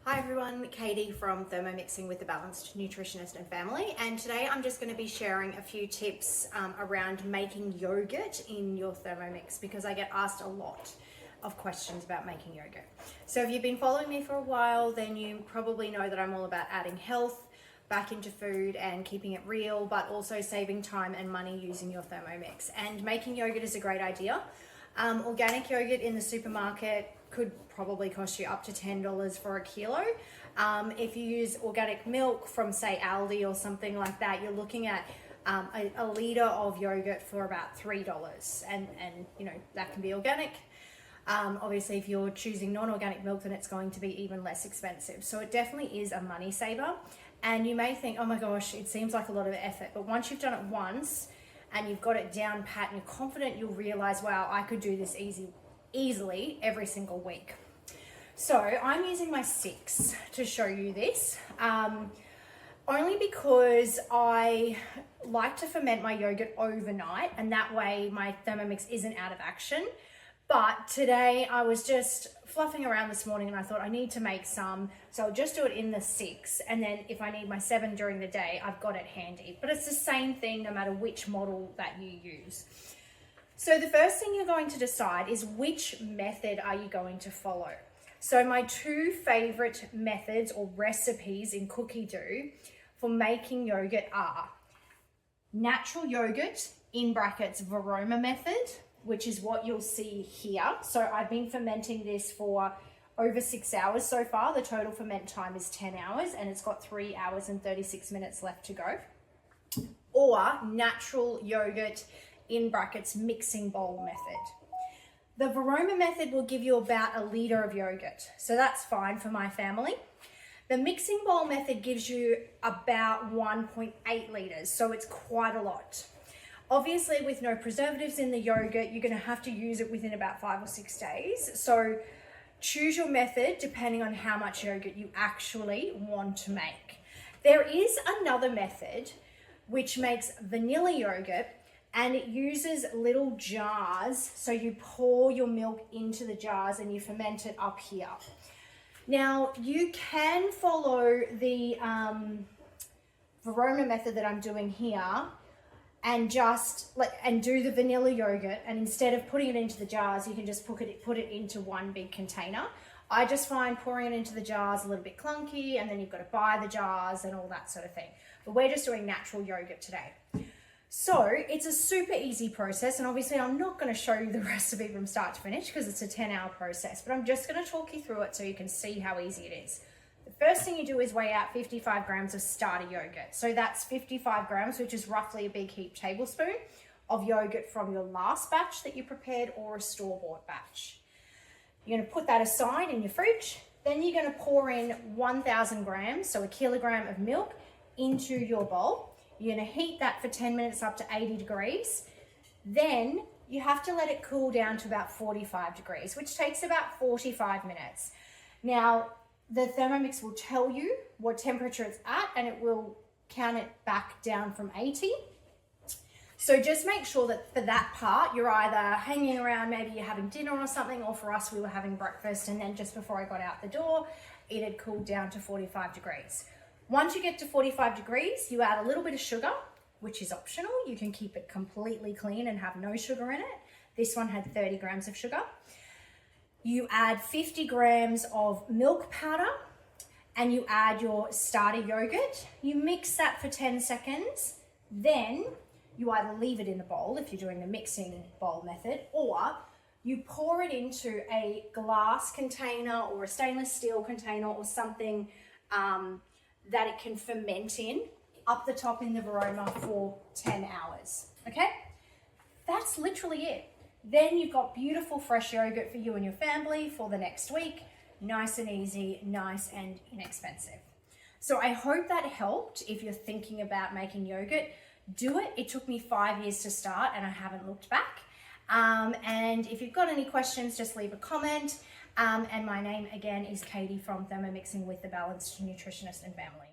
Hi everyone, Katie from Thermomixing with the Balanced Nutritionist and Family, and today I'm just going to be sharing a few tips around making yogurt in your Thermomix because I get asked a lot of questions about making yogurt. So if you've been following me for a while, then you probably know that I'm all about adding health back into food and keeping it real, but also saving time and money using your Thermomix. And making yogurt is a great idea. Organic yogurt in the supermarket could probably cost you up to $10 for a kilo. If you use organic milk from, say, Aldi or something like that, you're looking at a litre of yogurt for about $3, and you know that can be organic. Obviously, if you're choosing non-organic milk, then it's going to be even less expensive. So it definitely is a money saver. And you may think, oh my gosh, it seems like a lot of effort, but once you've done it once and you've got it down pat and you're confident, you'll realize, wow, I could do this easily every single week. So I'm using my 6 to show you this, only because I like to ferment my yogurt overnight, and that way my Thermomix isn't out of action. But today I was just fluffing around this morning and I thought I need to make some, so I'll just do it in the 6, and then if I need my 7 during the day, I've got it handy. But it's the same thing no matter which model that you use. So the first thing you're going to decide is which method are you going to follow. So my 2 favorite methods or recipes in Cookidoo for making yogurt are natural yogurt, in brackets Varoma method, which is what you'll see here. So I've been fermenting this for over 6 hours so far. The total ferment time is 10 hours and it's got 3 hours and 36 minutes left to go. Or natural yogurt, in brackets mixing bowl method. The Varoma method will give you about a litre of yogurt, so that's fine for my family. The mixing bowl method gives you about 1.8 litres, so it's quite a lot. Obviously, with no preservatives in the yogurt, you're going to have to use it within about 5 or 6 days. So choose your method depending on how much yogurt you actually want to make. There is another method which makes vanilla yogurt, and it uses little jars. So you pour your milk into the jars and you ferment it up here. Now you can follow the Varoma method that I'm doing here and just do the vanilla yogurt, and instead of putting it into the jars, you can just put it into one big container. I just find pouring it into the jars a little bit clunky, and then you've got to buy the jars and all that sort of thing. But we're just doing natural yogurt today. So it's a super easy process, and obviously I'm not going to show you the recipe from start to finish because it's a 10-hour process, but I'm just going to talk you through it so you can see how easy it is. The first thing you do is weigh out 55 grams of starter yogurt. So that's 55 grams, which is roughly a big heaped tablespoon of yogurt from your last batch that you prepared or a store-bought batch. You're going to put that aside in your fridge. Then you're going to pour in 1,000 grams, so a kilogram of milk, into your bowl. You're going to heat that for 10 minutes up to 80 degrees. Then you have to let it cool down to about 45 degrees, which takes about 45 minutes. Now, the Thermomix will tell you what temperature it's at, and it will count it back down from 80. So just make sure that for that part, you're either hanging around, maybe you're having dinner or something, or for us, we were having breakfast, and then just before I got out the door, it had cooled down to 45 degrees. Once you get to 45 degrees, you add a little bit of sugar, which is optional. You can keep it completely clean and have no sugar in it. This one had 30 grams of sugar. You add 50 grams of milk powder, and you add your starter yogurt. You mix that for 10 seconds. Then you either leave it in the bowl if you're doing the mixing bowl method, or you pour it into a glass container or a stainless steel container or something that it can ferment in up the top in the Varoma for 10 hours, okay? That's literally it. Then you've got beautiful fresh yogurt for you and your family for the next week. Nice and easy, nice and inexpensive. So I hope that helped. If you're thinking about making yogurt, do it. It took me 5 years to start and I haven't looked back. And if you've got any questions, just leave a comment. And my name again is Katie from Thermomixing with the Balanced Nutritionist and Family.